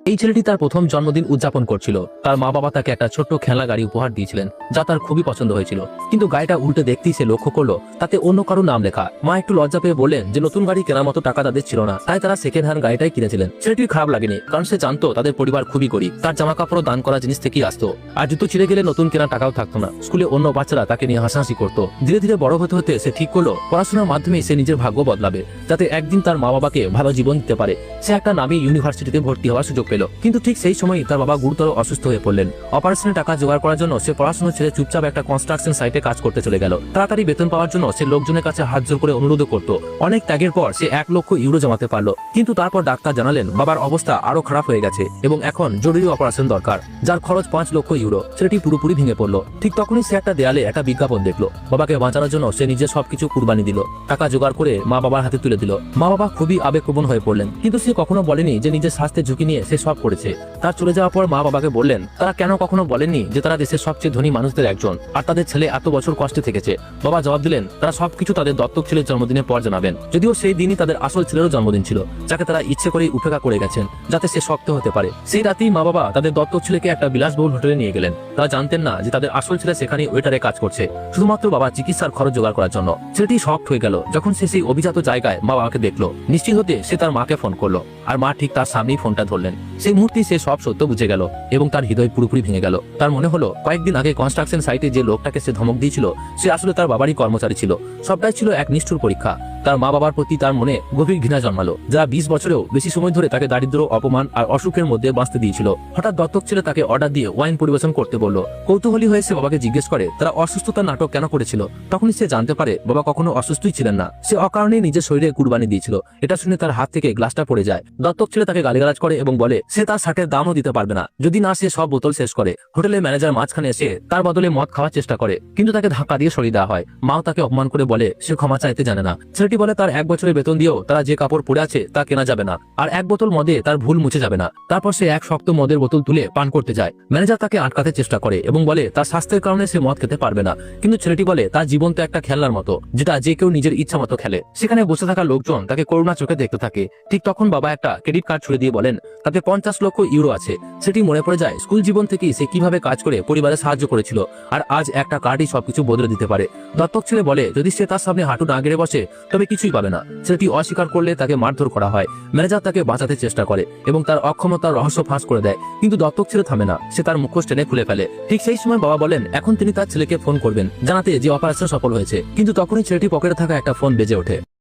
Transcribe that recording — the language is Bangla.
এই ছেলেটি তার প্রথম জন্মদিন উদযাপন করছিল। তার মা বাবা তাকে একটা ছোট্ট খেলনা গাড়ি উপহার দিয়েছিলেন, যা তার খুবই পছন্দ হয়েছিল। কিন্তু গাড়িটা উল্টে দেখতেই সে লক্ষ্য করলো তাতে অন্য কারো নাম লেখা। মা একটু লজ্জা পেয়ে বললেন যে নতুন গাড়ি কেনার মতো টাকা তাদের ছিল না, তাই তারা সেকেন্ড হ্যান্ড গাড়িটাই কিনেছিলেন। ছেলেটির খারাপ লাগেনি, কারণ সে জানতো তাদের পরিবার খুবই গরিব। তার জামা কাপড় দান করা জিনিস থেকেই আসতো, আর জুতো ছিঁড়ে গেলে নতুন কেনা টাকাও থাকতো না। স্কুলে অন্য বাচ্চারা তাকে নিয়ে হাসাহাসি করতো। ধীরে ধীরে বড় হতে হতে সে ঠিক করলো পড়াশোনার মাধ্যমে সে নিজের ভাগ্য বদলাবে, যাতে একদিন তার মা বাবাকে ভালো জীবন দিতে পারে। সে একটা নামী ইউনিভার্সিটিতে ভর্তি হওয়ার সুযোগ পেল। কিন্তু ঠিক সেই সময় তার বাবা গুরুতর অসুস্থ হয়ে পড়লেন। অপারেশনের টাকা জোগাড় করার জন্য সে পড়াশোনা ছেড়ে চুপচাপ একটা কনস্ট্রাকশন সাইটে কাজ করতে চলে গেল। তাড়াতাড়ি বেতন পাওয়ার জন্য সে লোকজনের কাছে হাত জোর করে অনুরোধ করত। অনেক ত্যাগের পর সে 1 লক্ষ ইউরো জমাতে পারলো। কিন্তু তারপর ডাক্তার জানালেন বাবার অবস্থা আরো খারাপ হয়ে গেছে এবং এখন জরুরি অপারেশন দরকার, যার খরচ 5 লক্ষ ইউরো। ছেলেটি পুরোপুরি ভেঙে পড়লো। ঠিক তখনই সে একটা দেয়ালে একটা বিজ্ঞাপন দেখলো। বাবাকে বাঁচানোর জন্য সে নিজে সবকিছু কুরবানি দিল। টাকা জোগাড় করে মা বাবার হাতে তুলে দিল। মা বাবা খুবই আবেগপ্রবণ হয়ে পড়লেন, কিন্তু সে কখনো বলেনি যে নিজের স্বাস্থ্যের ঝুঁকি নিয়ে সে সব করেছে। তার চলে যাওয়ার পর মা বাবাকে বললেন তারা কেন কখনো বলেননি যে তারা দেশের সবচেয়ে ধনী মানুষদের একজন, আর তাদের ছেলে এত বছর কষ্টে থেকেছে। বাবা জবাব দিলেন তারা সবকিছু তাদের দত্তক ছেলের জন্মদিনের পর জানাবেন, যদিও সেই দিনই তাদের আসল ছেলেরও জন্মদিন ছিল, যাকে তারা ইচ্ছে করেই উপেক্ষা করে গেছেন যাতে সে শক্ত হতে পারে। সেই রাতেই মা বাবা তাদের দত্তক ছেলেকে একটা বিলাসবহুল হোটেলে নিয়ে গেলেন। তারা জানতেন না যে তাদের আসল ছেলে সেখানে ওয়েটারে কাজ করছে, শুধুমাত্র বাবা চিকিৎসার খরচ জোগাড় করার জন্য। ছেলেটি শক্ট হয়ে গেল যখন সে সেই অভিজাত জায়গায় মা বাবাকে দেখলো। নিশ্চিত হতে সে তার মাকে ফোন করলো, আর মা ঠিক তার সামনেই ফোনটা ধরলেন। সেই মুহূর্তে সে সব সত্য বুঝে গেল এবং তার হৃদয় পুরোপুরি ভেঙে গেল। তার মনে হলো কয়েকদিন আগে কনস্ট্রাকশন সাইটে যে লোকটাকে সে ধমক দিয়েছিল সে আসলে তার বাবারই কর্মচারী ছিল। সবটাই ছিল এক নিষ্ঠুর পরীক্ষা। তার মা বাবার প্রতি তার মনে গভীর ঘৃণা জন্মালো, যারা 20 বছরেও বেশি সময় ধরে তাকে দারিদ্র, অপমান আর অসুখের মধ্যে বাঁচতে দিয়েছিল। হঠাৎ দত্তক ছেলে তাকে অর্ডার দিয়ে ওয়াইন পরিবেশন করতে বলল। কৌতূহলী হয়ে সে বাবাকে জিজ্ঞেস করে তারা অসুস্থতার নাটক কেন করেছিল। তখনই সে জানতে পারে বাবা কখনো অসুস্থই ছিলেন না, সে অকারণেই নিজের শরীরে কুরবানি দিয়েছিল। এটা শুনে তার হাত থেকে গ্লাসটা পড়ে যায়। দত্তক ছেলে তাকে গালিগালাজ করে এবং বলে সে তার শার্টের দামও দিতে পারবে না যদি না সে সব বোতল শেষ করে। হোটেলের ম্যানেজার মাঝখানে এসে তার বদলে মদ খাওয়ার চেষ্টা করে, কিন্তু তাকে ধাক্কা দিয়ে সরিয়ে দেওয়া হয়। মাও তাকে অপমান করে বলে সে ক্ষমা চাইতে জানে না। ছেলেটি বলে তার 1 বছরের বেতন দিয়েও তারা যে কাপড় পরে আছে তা কেনা যাবে না, আর 1 বোতল মদে তার ভুল মুছে যাবে না। তারপর সে এক শক্ত মদের বোতল তুলে পান করতে যায়। ম্যানেজার তাকে আটকাতে চেষ্টা করে এবং বলে তার স্বাস্থ্যের কারণে সে মদ খেতে পারবে না, কিন্তু ছেলেটি বলে তার জীবন তো একটা খেলনার মতো, যেটা যে কেউ নিজের ইচ্ছা মতো খেলে। সেখানে বসে থাকা লোকজন তাকে করুণা চোখে দেখতে থাকে। ঠিক তখন বাবা একটা ক্রেডিট কার্ড ছুড়ে দিয়ে বলেন তাতে 50 লক্ষ ইউরো আছে। সেটি মনে পড়ে যায় স্কুল জীবন থেকেই সে কিভাবে কাজ করে পরিবারে সাহায্য করেছিল, আর আজ একটা কার্ডই সবকিছু বদলে দিতে পারে। দত্তক ছেলে বলে যদি সে তার সামনে হাঁটু না গেড়ে বসে তবে কিছুই পাবে না। ছেলেটি অস্বীকার করলে তাকে মারধর করা হয়। ম্যানেজার তাকে বাঁচাতে চেষ্টা করে এবং তার অক্ষমতার রহস্য ফাঁস করে দেয়, কিন্তু দত্তক ছেলে থামে না। সে তার মুখোশ টেনে খুলে ফেলে। ঠিক সেই সময় বাবা বলেন এখন তিনি তার ছেলেকে ফোন করবেন জানাতে যে অপারেশন সফল হয়েছে, কিন্তু তখনই ছেলেটি পকেটে থাকা একটা ফোন বেজে ওঠে।